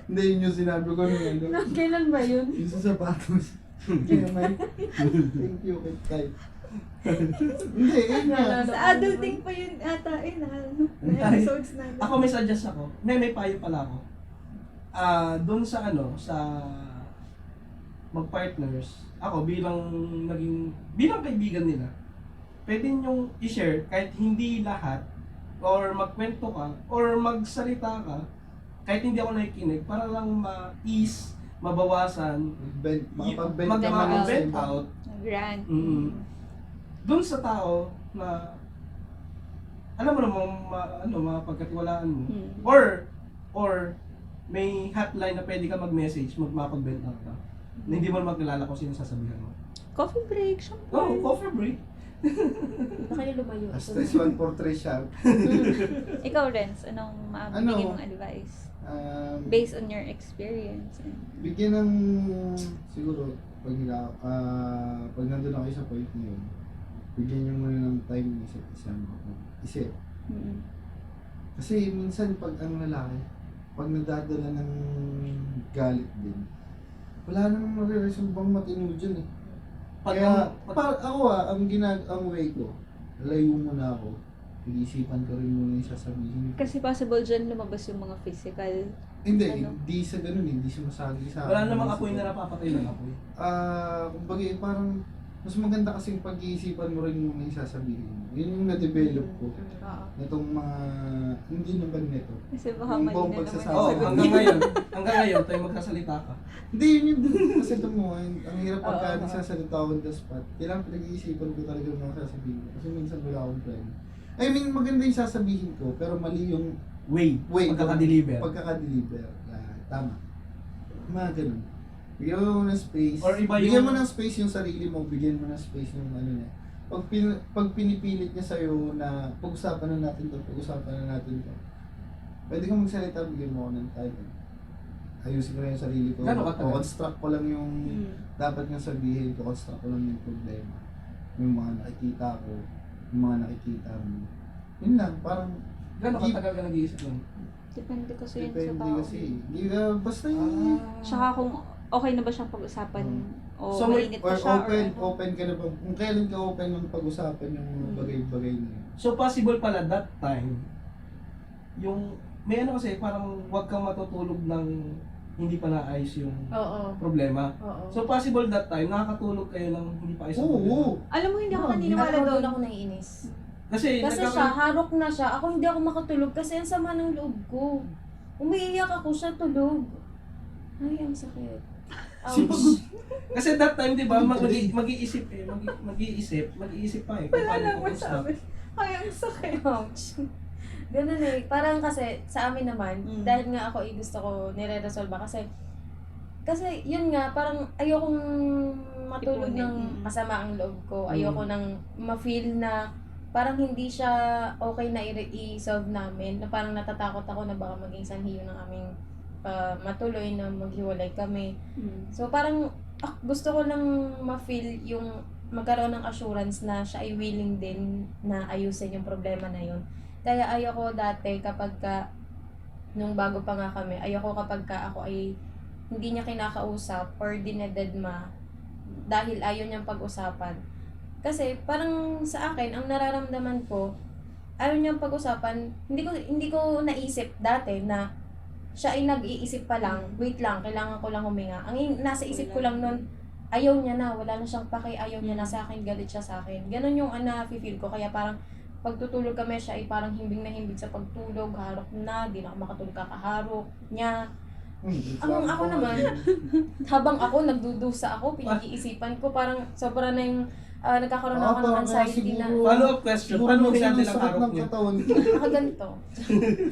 S3: Hindi, yun yung sinabi ko nung ano.
S4: Kailan ba yun?
S3: Yung sa sapatos. Kaya may, thank you, keep tight. Hindi, yun nga.
S1: Sa adulting pa yun ata, na episodes na.
S2: Ako may suggest ako. May payo pala ako. Doon sa mag-partners, ako bilang kaibigan nila, pwede nyong i-share kahit hindi lahat, or magkwento ka, or magsalita ka, kahit hindi ako nakikinig, para lang ma-ease, mabawasan,
S3: Makapag-vent ka man sa
S2: mag-vent
S3: iba.
S2: out,
S1: Grand.
S2: doon sa tao na alam mo naman mapagkatiwalaan mo,
S1: Mm.
S2: or may hotline na pwede ka mag-message, mapag-vent out ka, na hindi mo magkilala kung sino sasabihan mo.
S1: Coffee break, syempre.
S2: Coffee break.
S4: Na kayo lumayo.
S3: Hashtag 143 sharp.
S1: Ikaw, Renz, anong mabibigay mong advice? Based on your experience.
S3: Bigyan ng, siguro, pag nandun ako sa point na yun, bigyan nyo muna ng time ng isa't isa. Isip.
S1: Mm.
S3: Kasi minsan pag ang lalaki, pag nadadala ng galit din, wala namang mariresolve bang matino dyan eh. Kaya, ako ang way ko, layo muna ako. Pag-isipan ko rin muna yung sasabihin.
S1: Kasi possible dyan lumabas yung mga physical.
S3: Hindi,
S1: Ano?
S3: hindi sa ganun, hindi sumasagi sa
S2: Wala namang apoy na napapatay ng apoy.
S3: Kumbaga, parang, mas maganda kasing pag-iisipan mo rin muna yung sasabihin mo. Yun yung na-develop ko.
S1: Oo.
S3: Itong mga, hindi naman nito.
S1: Kasi baka
S3: Yung
S1: mali
S3: buong
S1: na naman
S3: pagsasabi.
S1: yung
S2: Oo,
S1: sagot.
S2: hanggang ngayon, tayo magkasalita ka.
S3: Hindi, yun yung kasi ito mo, ang hirap
S1: Oo,
S3: pagka
S1: oo.
S3: nagsasalita ako on the spot. Kailangan pinag-iisipan ko talaga yung mga sasabihin ko. Kasi minsan wala akong plan. I mean, maganda yung sasabihin ko, pero mali yung
S2: Way, pagkaka-deliver.
S3: Pagkaka-deliver. Tama. Mga ganun. Bigyan mo ng space.
S2: Or iba
S3: Bigyan
S2: yung-
S3: mo ng space yung sarili mo. Bigyan mo ng space yung ano niya. Pag pinipilit niya sa'yo na pag-usapan na natin to, pwede kang magsalita, bigyan mo ako ng time. Ayusin ko na yung sarili ko.
S2: Gano'ng katagal?
S3: Construct ko lang yung dapat niyang sabihin. Construct ko lang yung problema. Yung mga nakikita ko, yung mga nakikita mo. Yun lang, parang
S2: Gano'ng katagal ka nag-iisip nun?
S1: Depende kasi yun sa
S3: depende
S1: tao.
S3: kasi. Basta yung...
S1: Tsaka kung okay na ba siyang pag-usapan o
S2: So, may-
S1: mainit
S3: Or
S1: pa siya
S3: open,
S1: or ano.
S3: open ka na ba? Kung kailan ka open ng pag-usapan yung mga bagay-bagay na yun.
S2: So possible pala that time, yung, may ano kasi, parang huwag kang matutulog ng hindi pa naayos yung
S4: Oo.
S2: problema.
S4: Oo.
S2: So possible that time, nakakatulog kayo ng hindi pa ayos yung
S3: Oo,
S2: problema.
S3: oo.
S1: Alam mo, hindi ako
S3: Oo,
S1: naniniwala
S4: Alam mo,
S1: doon.
S4: doon ako naiinis.
S2: Kasi,
S4: Kasi siya, harok na siya. Ako hindi ako makatulog kasi ang sama ng loob ko. Umiiyak ako, siya tulog. Ay, ang sakit. Ouch.
S2: kasi that time, di ba, mag-iisip eh, mag-iisip pa eh. kung
S1: Wala
S2: paano
S1: lang
S2: mag-stop.
S1: masabi. Ay, ang sakit.
S4: Ouch. Ganun eh. Parang kasi sa amin naman,
S1: Mm.
S4: dahil nga ako gusto ko nire-resolve kasi yun nga, parang ayokong matulog
S1: Ipunin.
S4: ng masama ang loob ko.
S2: Mm.
S4: Ayoko nang ma-feel na parang hindi siya okay na i-solve namin. Na parang natatakot ako na baka maging sanhi yun ng aming matuloy na maghiwalay kami. So parang gusto ko lang ma-feel yung magkaroon ng assurance na siya ay willing din na ayusin yung problema na yun. Kaya ayoko dati nung bago pa nga kami, ayoko kapag ako ay hindi niya kinakausap or dinededma dahil ayaw niyang pag-usapan. Kasi parang sa akin, ang nararamdaman ko, ayaw niyang pag-usapan, hindi ko naisip dati na siya ay nag-iisip pa lang, wait lang, kailangan ko lang huminga. Ang nasa isip ko lang nun, ayaw niya na, wala na siyang paki, ayaw niya na sa akin, galit siya sa akin. Ganon yung na-feel ko, kaya parang pagtutulog kami siya ay parang himbing na himbing sa pagtulog, harok na, di na ako makatulog kakaharok niya. Ang ako naman, habang ako nagdudusa ako, pinag-iisipan ko, parang sobra na yung nagkakaroon ako ng
S3: parang
S4: anxiety na
S3: siguro-
S2: Follow-up question, paano mo hinandle ang
S3: sakit
S2: harap
S3: ng
S2: niyo?
S3: katawan ko.
S4: nakaganto.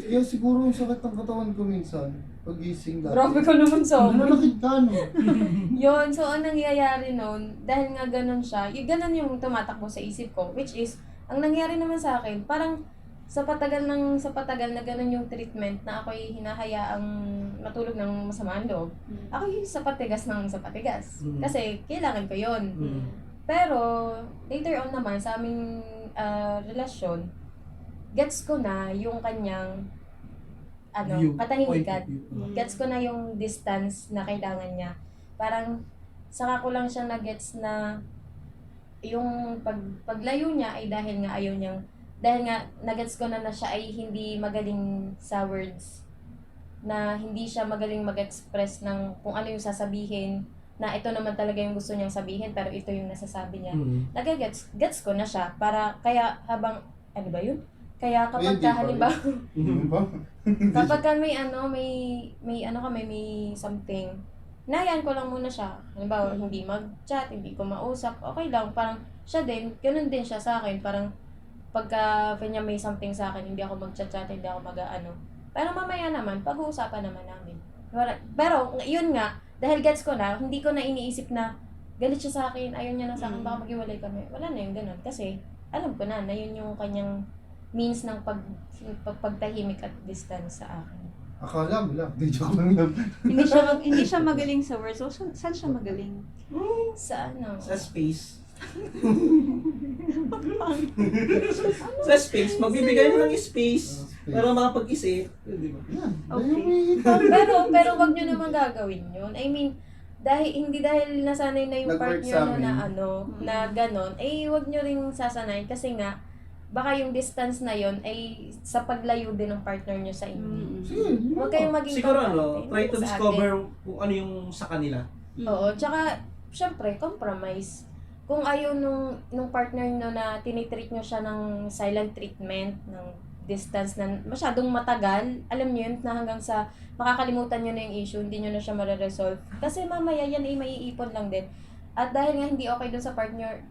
S3: Kaya siguro yung sakit ng katawan ko minsan, pag-gising dati.
S4: Grabe ka naman sa akin.
S3: Nanakit ka, no?
S4: Yun, so ang nangyayari noon, dahil nga ganun siya, ganun yung tumatakbo sa isip ko, which is, ang nangyari naman sa akin, parang sa patagal na ganun yung treatment na ako'y hinahayaang matulog ng masama ang loob, ako yung sa patigas ng sa patigas.
S2: Mm.
S4: Kasi kailangan ko yun.
S2: Mm.
S4: Pero, later on naman, sa aming relasyon, gets ko na yung kanyang
S2: View,
S4: katahimikan.
S2: point of view.
S4: Gets ko na yung distance na kailangan niya. Parang, saka ko lang siya na-gets na yung paglayo niya ay dahil nga na-gets ko na siya ay hindi magaling sa words. Na hindi siya magaling mag-express ng kung ano yung sasabihin, na ito naman talaga yung gusto niyang sabihin, pero ito yung nasasabi niya.
S2: Mm.
S4: Gets ko na siya. Kaya habang, ano ba yun? Kaya kapag
S3: Hindi pa
S4: halimbawa,
S3: Yun ba?
S4: kapag ka may something, nayan ko lang muna siya. Halimbawa, hindi mag-chat, hindi ko mausap, okay lang. Parang siya din, ganun din siya sa akin. Parang pagka kanya may something sa akin, hindi ako mag-chat, hindi ako mag-ano. Pero mamaya naman, pag-uusapan naman namin. Pero yun nga, dahil gets ko na, hindi ko na iniisip na galit siya sa akin, ayaw niya na sa akin, baka maghiwalay kami. Wala na yung ganun. Kasi alam ko na yun yung kanyang means ng pagtahimik at distance sa akin.
S3: Akala mo lang. Di joke lang yun.
S1: Hindi siya magaling sa words. So, saan siya magaling?
S4: Sa ano?
S2: Sa space. Sa space, magbibigay mo ng space para makapag-isip. Di ba?
S3: Yan.
S1: Okay.
S3: Ayun,
S4: pero wag nyo naman gagawin yun. I mean, hindi dahil nasanay na yung
S3: Nag-work
S4: partner
S3: sa
S4: nyo na
S3: amin.
S4: na ganon, wag nyo ring sasanayin kasi nga, baka yung distance na yon ay sa paglayo din ng partner nyo sa inyo.
S3: Sige,
S4: Huwag kayong maging
S2: Siguro
S4: kampante.
S2: try to
S4: Sa
S2: discover kung ano yung sa kanila.
S4: Oo, tsaka, syempre, compromise. Kung ayaw nung partner nyo na tinitreat nyo siya ng silent treatment, ng distance na masyadong matagal, alam nyo yun, na hanggang sa makakalimutan nyo na yung issue, hindi nyo na siya mare-resolve. Kasi mamaya yan ay maiipon lang din. At dahil nga hindi okay dun sa partner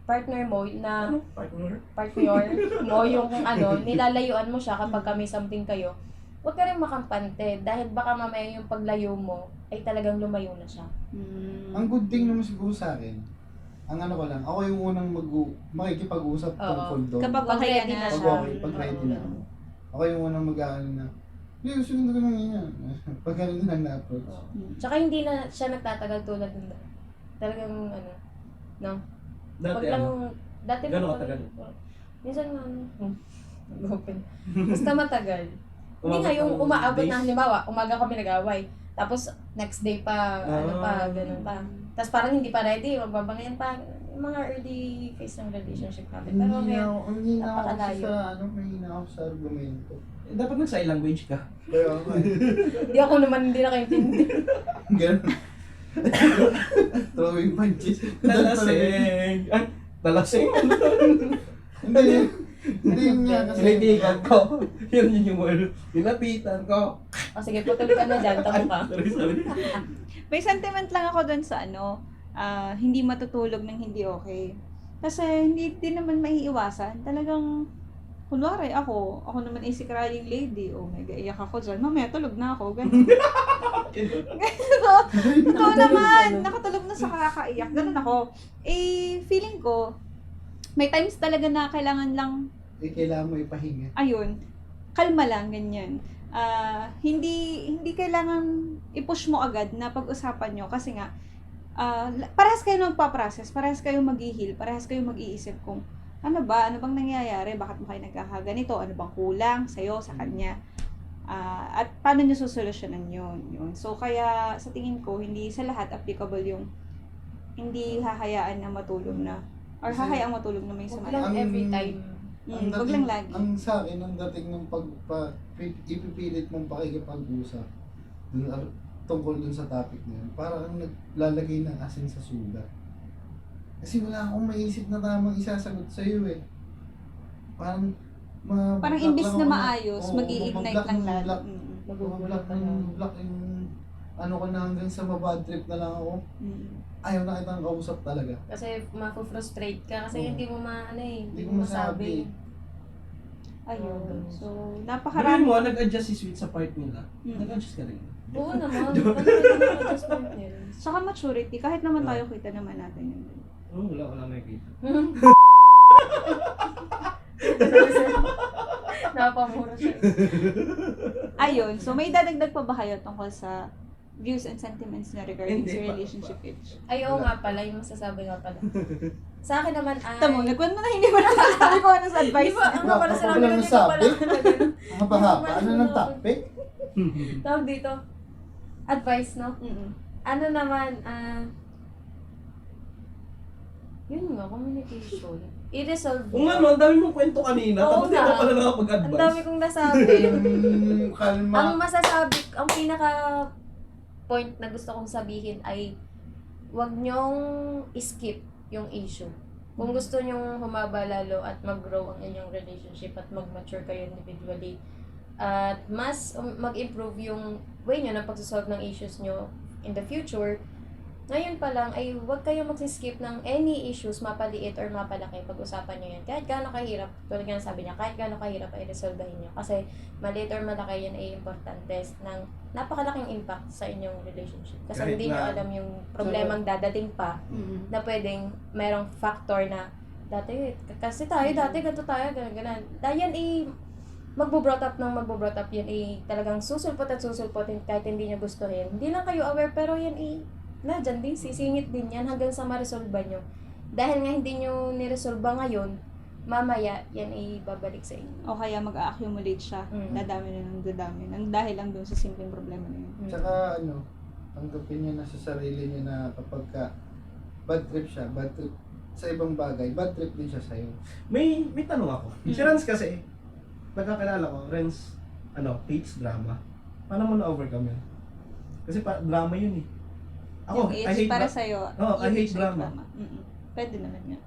S4: mo na
S2: Partner?
S4: partner mo, yung kung nilalayuan mo siya kapag may something kayo, huwag ka rin makampante dahil baka mamaya yung paglayo mo ay talagang lumayo na siya.
S3: Ang good thing naman siguro sa akin, ang ano ko lang, ako yung unang makikipag-usap tungkol doon.
S1: Kapag
S4: Pag
S1: okay
S4: ready
S1: na
S4: na
S3: Pag
S1: siya.
S3: okay, pag ready na ako. Ako yung unang mag-aano na, hindi, gusto ko naman yan. Pag ganun na na-approach.
S4: Tsaka hindi na siya nagtatagal tulad ng talagang no?
S2: Dati
S4: Wag lang, dati
S2: Gano'n
S4: lang
S2: katagal?
S4: Minsan nga, open. Basta matagal. Hindi nga yung
S2: ng
S4: umaabot
S2: days?
S4: na, halimbawa, umaga kami nag-away. Tapos, next day pa, ganun pa. Tapos parang hindi pa ready, magbabangayan pa. Yung mga early phase ng relationship namin. Pero ngayon,
S3: Hindi na ako kasi
S4: napakalayo.
S3: mahina ako sa argumento.
S2: Dapat nag-sign language ka.
S3: Kaya ako
S4: hindi ako naman hindi nakaintindi.
S3: Ganun. Throwing punches.
S2: Talaseng. Ay, talaseng.
S3: Hindi. Hindi yun nga kasi.
S2: Kaibigan ko. Yun yung word. Nilapitan ko.
S4: O sige, putol ka na dyan, tamo ka.
S2: Sorry.
S1: May sentiment lang ako dun sa hindi matutulog ng hindi okay. Kasi hindi din naman maiiwasan. Talagang, kunwari ako naman ay si crying lady. Oh my God, iyak ako dyan. Mamaya tulog na ako. Ganun. Totoo naman. Nakatulog na sa kakaiyak. Ganun ako. Feeling ko, may times talaga na kailangan lang
S3: Kailangan mo ipahinga.
S1: ayun, kalma lang, ganyan. Hindi kailangan i-push mo agad na pag-usapan nyo kasi nga, parehas kayo magpa-process, parehas kayo mag-i-heal, parehas kayo mag-iisip kung ano bang nangyayari, bakit mo kayo nagkakaganito, ano bang kulang sa'yo, sa kanya, at paano nyo susolusyonan yun. So, kaya sa tingin ko, hindi sa lahat applicable yung hindi hahayaan na matulog na, or
S3: Kasi-
S1: hahayaang matulog na may
S4: Huwag
S1: sama.
S4: lang every time.
S1: Wag lang lagi.
S3: Ang sa akin, ang dating ng ipipilit mong pakikipag-usap tungkol dun sa topic na yun, parang naglalagay ng asin sa sugat. Kasi wala akong maisip na tamang isasagot sa iyo eh. Parang
S1: Parang imbis na maayos, mag-i-ignite lang lalo.
S3: lalo.
S4: Mag-ubulok ka na.
S3: Mag-block yung ano ko na hanggang sa mabad trip na lang ako. Ayaw na kitang kausap talaga.
S4: Kasi mafo-frustrate ka kasi
S3: Oo.
S4: hindi mo
S3: Hindi ko masabi.
S1: Ayun. So,
S2: Karami
S1: napakarami.
S2: mo, nag-adjust si Sweet sa part nila.
S1: Mm.
S2: Nag-adjust ka rin.
S4: Oo naman. Ano adjustment nila?
S1: Saka maturity, kahit naman tayo kita naman natin yun.
S2: Wala nakikita.
S4: Napamura siya.
S1: Ayun. So, may dadagdag pa ba kayo tungkol sa views and sentiments na regarding
S2: Hindi
S1: sa
S2: pa.
S1: relationship age?
S4: Ay, oo nga pala, yung masasabi nga pala. Sa akin naman ay...
S1: Tamo, nagkwento mo na hindi mo nasasabi ko ano sa
S4: Di
S1: advice.
S4: ba, ano pala
S3: Wala
S4: sinabi
S3: pa
S4: ko
S3: lang
S4: dito pala?
S3: nasabi. Ang pahaba, ano ng topic?
S4: Tawag dito. Advice, no?
S1: Mm-mm.
S4: Ano naman, yun nga, communication. I-resolve
S2: Kung ano, ang dami mong kwento kanina.
S4: Oo
S2: Tapos di ka
S4: nga.
S2: pala
S4: Ang
S2: nakapag-advise.
S4: dami kong nasabi.
S3: Kalma.
S4: Ang masasabi, ang pinaka point na gusto kong sabihin ay huwag nyong skip yung issue. Kung gusto nyong humaba lalo at mag-grow ang inyong relationship at mag-mature kayo individually at mas mag-improve yung way nyo ng pagsasolve ng issues nyo in the future, ngayon pa lang ay huwag kayong magsiskip ng any issues, mapaliit or mapalaki, pag-usapan nyo yan. Kahit gaano kahirap, tulad nga sabi niya, kahit gaano kahirap ay resolvehin nyo. Kasi maliit or malaki yan ay importante ng napakalaking impact sa inyong relationship. Kasi
S2: Kahit
S4: hindi nyo
S2: na-
S4: alam yung problemang dadating pa
S1: Mm-mm.
S4: na pwedeng merong factor na kasi tayo dati ganito tayo, ganun. Dahil yan magbo-brought up yan talagang susulpot at susulpotin kahit hindi nyo gustuhin. Hindi lang kayo aware pero yan dyan din, sisingit din yan hanggang sa ma-resolve nyo. Dahil nga hindi nyo niresolve ngayon, mamaya yan babalik sa inyo.
S1: O kaya mag-accumulate siya.
S4: Mm.
S1: Dadami na ng dadami. Nang dahil lang dun sa simpleng problema na yun.
S3: Tsaka tanggapin niya na sa sarili niya na kapag bad trip siya, bad trip sa ibang bagay, bad trip din siya sa'yo.
S2: May tanong ako. Si Renz kasi, nagkakilala ko, Renz, hates drama. Paano mo na-overcome yun? Kasi drama yun eh. Ako,
S1: yung
S2: I hate
S1: para
S2: drama.
S1: sa'yo,
S2: Oo, I
S1: yung
S2: hate
S1: age
S2: drama.
S1: Pwede naman yun.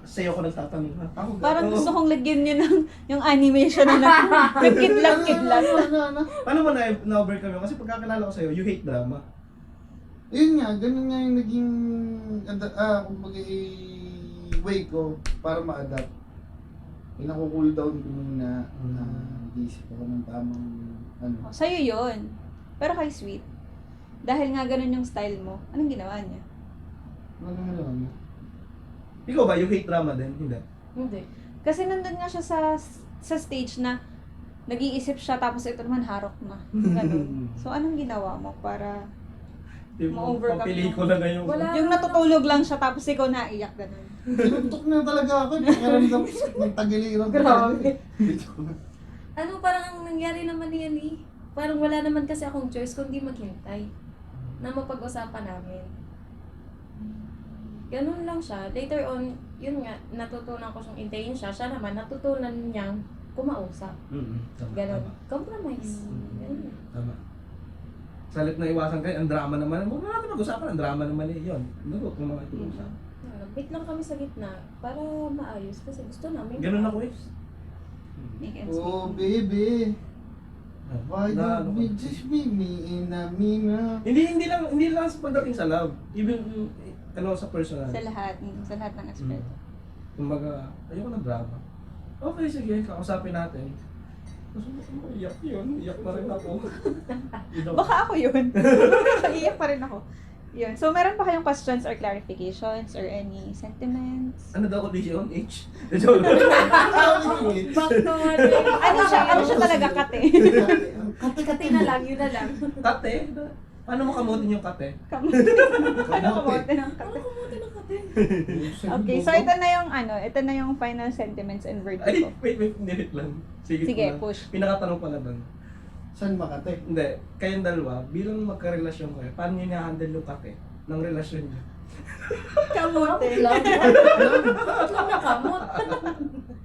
S2: Sa'yo ko nagtatanong ha? Ako,
S1: Parang
S2: oo.
S1: gusto kong lagyan nyo ng yung animation na nagkidlat-kidlat.
S2: Paano mo na-overcome yun? Kasi pagkakilala ko sa'yo, you hate drama.
S3: Yun nga, ganun nga yung naging, kumbaga way ko para ma-adapt. Pinaku-cool down ko muna na nag-iisip ako ng tamang
S1: Sa'yo yun. Pero kay Sweet, dahil nga ganun yung style mo, anong ginawa niya?
S3: Ano.
S2: Ikaw ba, you hate drama din? Hindi.
S4: Hindi.
S1: Kasi nandun nga siya sa stage na nag-iisip siya tapos ito naman harok na. Ganun. So anong ginawa mo para ma-overcome
S2: Papelikula na yung...
S4: Wala.
S1: yung natutulog lang siya tapos ikaw naiyak ganun?
S3: Sinuntok na talaga ako. Pakiramdam ng tagiliran.
S4: Grabe. Parang ang nangyari naman yan eh. Parang wala naman kasi akong choice kundi maghintay na mapag-usapan namin. Ganun lang siya. Later on, yun nga, natutunan ko siyang intayin siya. Siya naman, natutunan niyang kumausap.
S2: Tama.
S4: Ganun.
S2: Tama.
S4: Compromise. Ganun.
S2: Tama. Sa halip na iwasan kayo, ang drama naman. Huwag na natin mag-usapan, ang drama naman eh. Yun. Nagok kung mga ito-usap.
S4: Wait lang kami sa gitna para maayos kasi gusto namin.
S2: Ganun ako eh.
S1: Make ends
S3: Oh,
S1: meet.
S3: baby. Why
S2: Na-
S3: don't we just meet me in a mina?
S2: Hindi lang sa pagdating sa love. Even sa personal.
S1: Sa lahat ng aspeto.
S2: Kumbaga, ayoko ng drama. Okay, sige, kausapin natin. Kasi iyak yun, iyak pa rin ako.
S1: Baka ako yun. Iiyak pa rin ako. Yun. So, meron pa kayong questions or clarifications or any sentiments?
S2: Ano daw condition? H? Joke.
S4: Back to what
S1: Ano siya talaga, kate?
S4: Kati na lang, yun na lang.
S2: Kate? Paano mo kamutin yung kate?
S1: Ano kamote ng kate?
S4: Kamuti ng kati.
S1: Okay, so ito na yung final sentiments and verdict
S2: Ay,
S1: ko.
S2: wait, nilit lang. Sige
S1: Sige,
S2: ko lang.
S1: push.
S2: Pinakatanong pala doon.
S3: Saan Makati?
S2: Hindi, kayong dalawa, bilang magkarelasyon kayo, paano nyo na-handle yung kate ng relasyon nyo?
S1: Kamote.
S4: Lang. Bakit lang nakamot?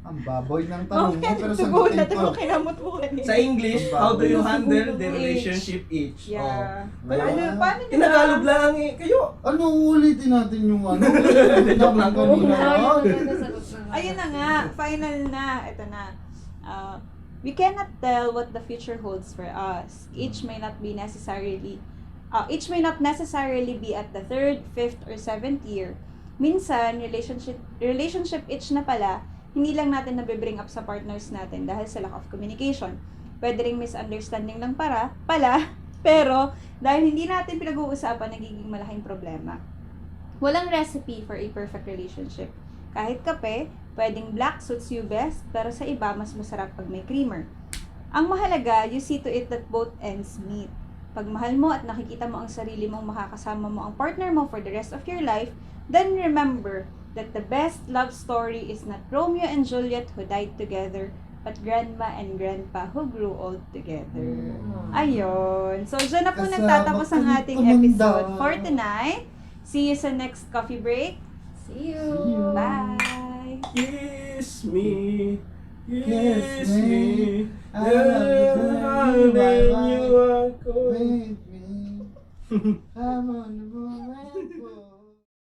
S3: Ang baboy ng tanong mo,
S1: Okay,
S3: pero
S1: subukan
S3: sagutin
S1: natin
S3: ko.
S1: kung kinamot mo kanina.
S2: Sa English, how do you handle the relationship each?
S1: Yeah.
S3: Kayo-
S1: Paano nyo
S2: Tinagalog lang eh. Kayo,
S3: Ano, ulitin natin yung ano?
S2: Joke lang.
S4: Oo,
S3: Kanina.
S4: maganda sagot na nga.
S1: Ayun na nga, final na. Ito na. We cannot tell what the future holds for us. Each may not necessarily be at the 3rd, 5th, or 7th year. Minsan, relationship itch na pala, hindi lang natin nabibring up sa partners natin dahil sa lack of communication. Pwede ring misunderstanding lang pala, pero dahil hindi natin pinag-uusapan, nagiging malaking problema. Walang recipe for a perfect relationship. Kahit kape, pwedeng black suits you best, pero sa iba, mas masarap pag may creamer. Ang mahalaga, you see to it that both ends meet. Pag mahal mo at nakikita mo ang sarili mong makakasama mo ang partner mo for the rest of your life, then remember that the best love story is not Romeo and Juliet who died together, but grandma and grandpa who grew old together. Ayun. So, dyan na po
S3: Kasama
S1: nagtatapos ang
S3: kang
S1: ating
S3: tumanda.
S1: episode for tonight. See you sa next coffee break.
S4: See you.
S3: See you.
S1: Bye!
S2: kiss me,
S3: Kiss
S2: kiss
S3: me.
S2: me,
S3: I love you,
S2: then you are cold.
S3: Wait me. I'm on the move.